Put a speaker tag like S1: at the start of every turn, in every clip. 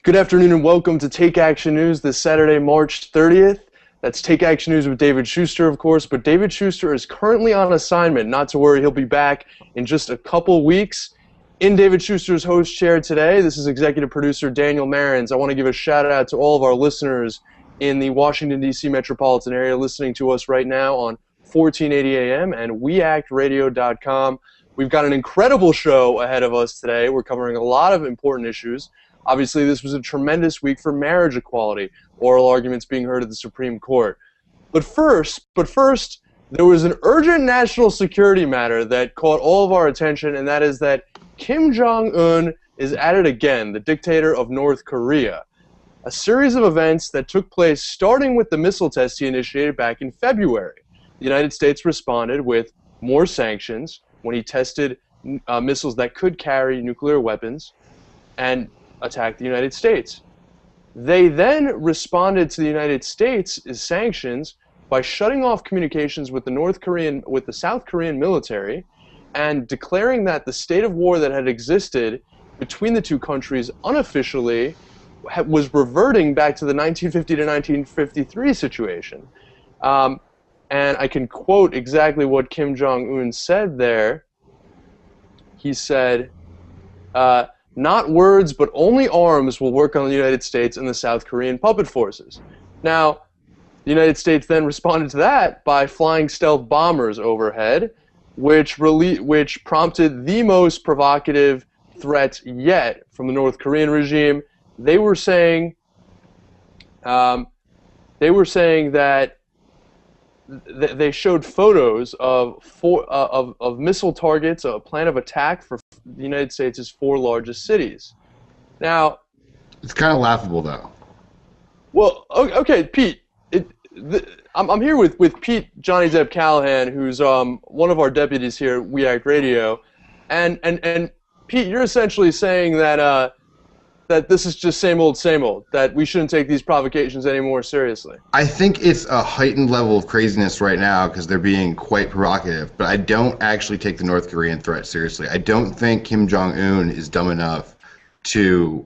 S1: Good afternoon and welcome to Take Action News this Saturday, March 30th. That's Take Action News with David Shuster, of course, but David Shuster is currently on assignment. Not to worry, he'll be back in just a couple weeks. In David Shuster's host chair today, this is executive producer Daniel Marins. I want to give a shout out to all of our listeners in the Washington, D.C. metropolitan area listening to us right now on 1480 AM and weactradio.com. We've got an incredible show ahead of us today. We're covering a lot of important issues. Obviously, this was a tremendous week for marriage equality, oral arguments being heard at the Supreme Court. But first, there was an urgent national security matter that caught all of our attention, and that is that Kim Jong-un is at it again, the dictator of North Korea. A series of events that took place starting with the missile test he initiated back in February. The United States responded with more sanctions when he tested missiles that could carry nuclear weapons and attacked the United States. They then responded to the United States' sanctions by shutting off communications with the South Korean military and declaring that the state of war that had existed between the two countries unofficially was reverting back to the 1950 to 1953 situation. And I can quote exactly what Kim Jong-un said there. He said, not words, but only arms will work on the United States and the South Korean puppet forces. Now, the United States then responded to that by flying stealth bombers overhead, which prompted the most provocative threat yet from the North Korean regime. They were saying that they showed photos of missile targets, a plan of attack for the United States' 4 largest cities. Now,
S2: it's kind of laughable, though.
S1: Well, okay, Pete. I'm here with Pete Johnny Depp Callahan, who's one of our deputies here at We Act Radio, and Pete, you're essentially saying that that this is just same old, that we shouldn't take these provocations any more seriously.
S2: I think it's a heightened level of craziness right now because they're being quite provocative, but I don't actually take the North Korean threat seriously. I don't think Kim Jong-un is dumb enough to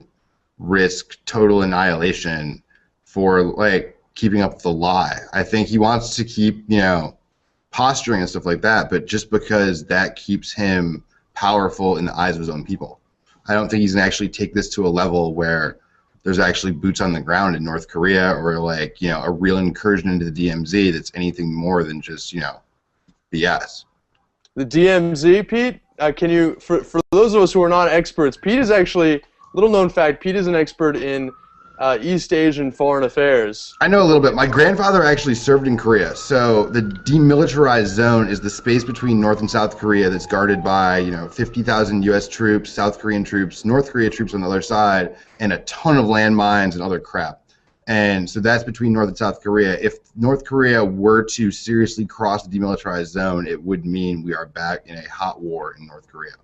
S2: risk total annihilation for, like, keeping up the lie. I think he wants to keep, posturing and stuff like that, but just because that keeps him powerful in the eyes of his own people. I don't think he's going to actually take this to a level where there's actually boots on the ground in North Korea or, a real incursion into the DMZ that's anything more than just, BS.
S1: The DMZ, Pete, can you, for those of us who are not experts, Pete is actually, little known fact, Pete is an expert in East Asian foreign affairs.
S2: I know a little bit. My grandfather actually served in Korea, so the demilitarized zone is the space between North and South Korea that's guarded by 50,000 U.S. troops, South Korean troops, North Korea troops on the other side, and a ton of landmines and other crap. And so that's between North and South Korea. If North Korea were to seriously cross the demilitarized zone, it would mean we are back in a hot war in North Korea.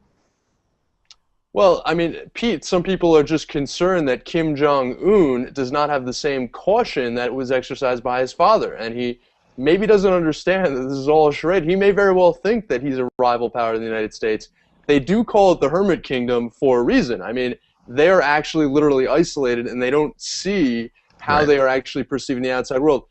S1: Well, I mean, Pete, some people are just concerned that Kim Jong-un does not have the same caution that was exercised by his father, and he maybe doesn't understand that this is all a charade. He may very well think that he's a rival power to the United States. They do call it the Hermit Kingdom for a reason. I mean, they are actually literally isolated, and they don't see how they are actually perceiving the outside world.